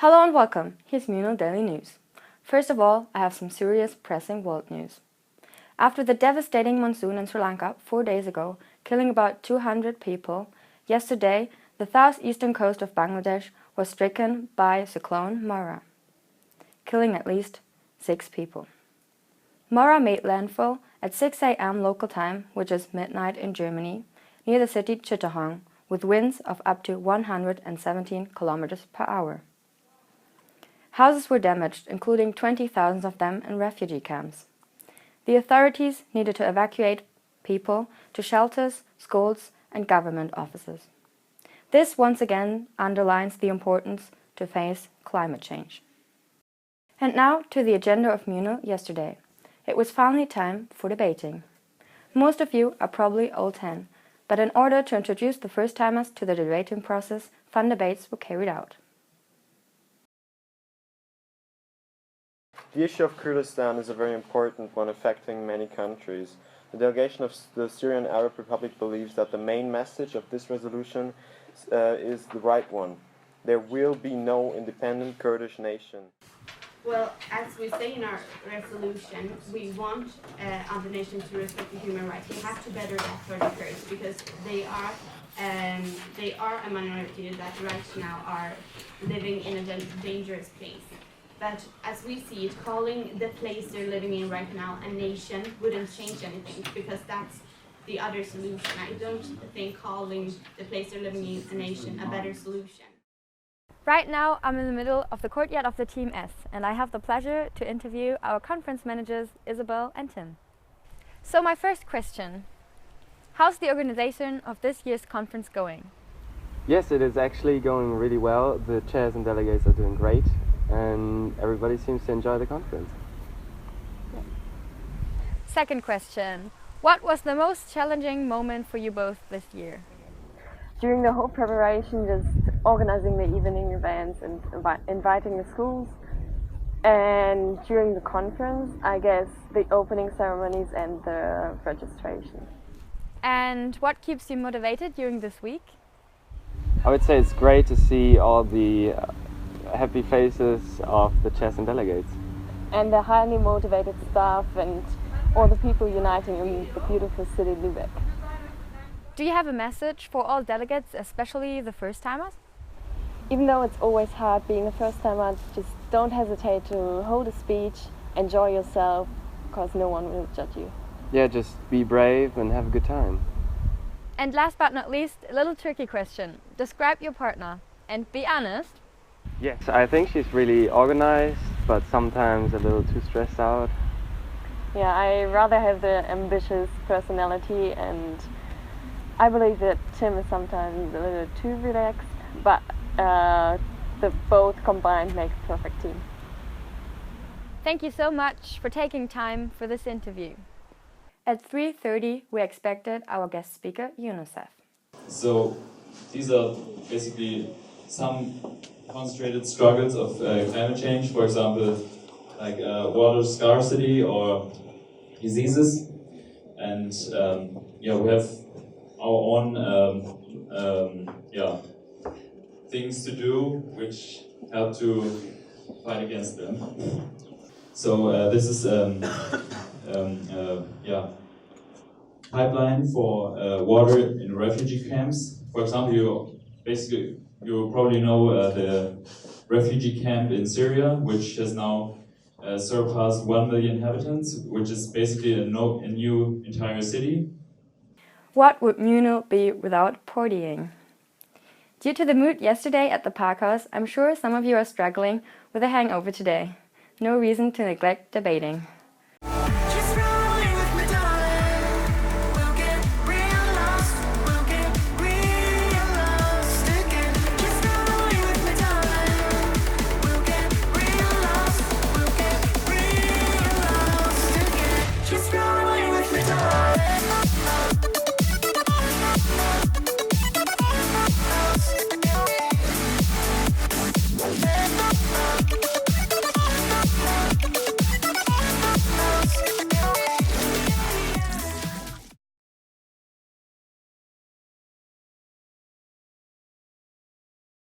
Hello and welcome, here's Munol Daily News. First of all, I have some serious pressing world news. After the devastating monsoon in Sri Lanka 4 days ago, killing about 200 people, yesterday the southeastern coast of Bangladesh was stricken by cyclone Mara, killing at least 6 people. Mara made landfall at 6 a.m. local time, which is midnight in Germany, near the city Chittagong, with winds of up to 117 kilometers per hour. Houses were damaged, including 20,000 of them in refugee camps. The authorities needed to evacuate people to shelters, schools, and government offices. This once again underlines the importance to face climate change. And now to the agenda of Munol yesterday. It was finally time for debating. Most of you are probably old hen, but in order to introduce the first-timers to the debating process, fun debates were carried out. The issue of Kurdistan is a very important one affecting many countries. The delegation of the Syrian Arab Republic believes that the main message of this resolution is the right one. There will be no independent Kurdish nation. Well, as we say in our resolution, we want other nations to respect the human rights. They have to better that for the Kurds because they are a minority that right now are living in a dangerous place. But as we see it, calling the place they're living in right now a nation wouldn't change anything because that's the other solution. I don't think calling the place they're living in a nation a better solution. Right now, I'm in the middle of the courtyard of the Team S, and I have the pleasure to interview our conference managers, Isabel and Tim. So my first question, how's the organization of this year's conference going? Yes, it is actually going really well. The chairs and delegates are doing great, and everybody seems to enjoy the conference. Second question, what was the most challenging moment for you both this year? During the whole preparation, just organizing the evening events and inviting the schools. And during the conference, I guess the opening ceremonies and the registration. And what keeps you motivated during this week? I would say it's great to see all the happy faces of the chairs and delegates. And the highly motivated staff and all the people uniting in the beautiful city Lübeck. Do you have a message for all delegates, especially the first-timers? Even though it's always hard being a first-timer, just don't hesitate to hold a speech, enjoy yourself, because no one will judge you. Yeah, just be brave and have a good time. And last but not least, a little tricky question. Describe your partner and be honest. Yes, I think she's really organized, but sometimes a little too stressed out. Yeah, I rather have the ambitious personality, and I believe that Tim is sometimes a little too relaxed, but the both combined make a perfect team. Thank you so much for taking time for this interview. At 3:30, we expected our guest speaker, Unicef. So these are basically some concentrated struggles of climate change, for example, like water scarcity or diseases. And we have our own things to do which help to fight against them. So this is pipeline for water in refugee camps. For example, you probably know the refugee camp in Syria, which has now surpassed 1 million inhabitants, which is basically a new entire city. What would Munol be without partying? Due to the mood yesterday at the Parkhaus, I'm sure some of you are struggling with a hangover today. No reason to neglect debating.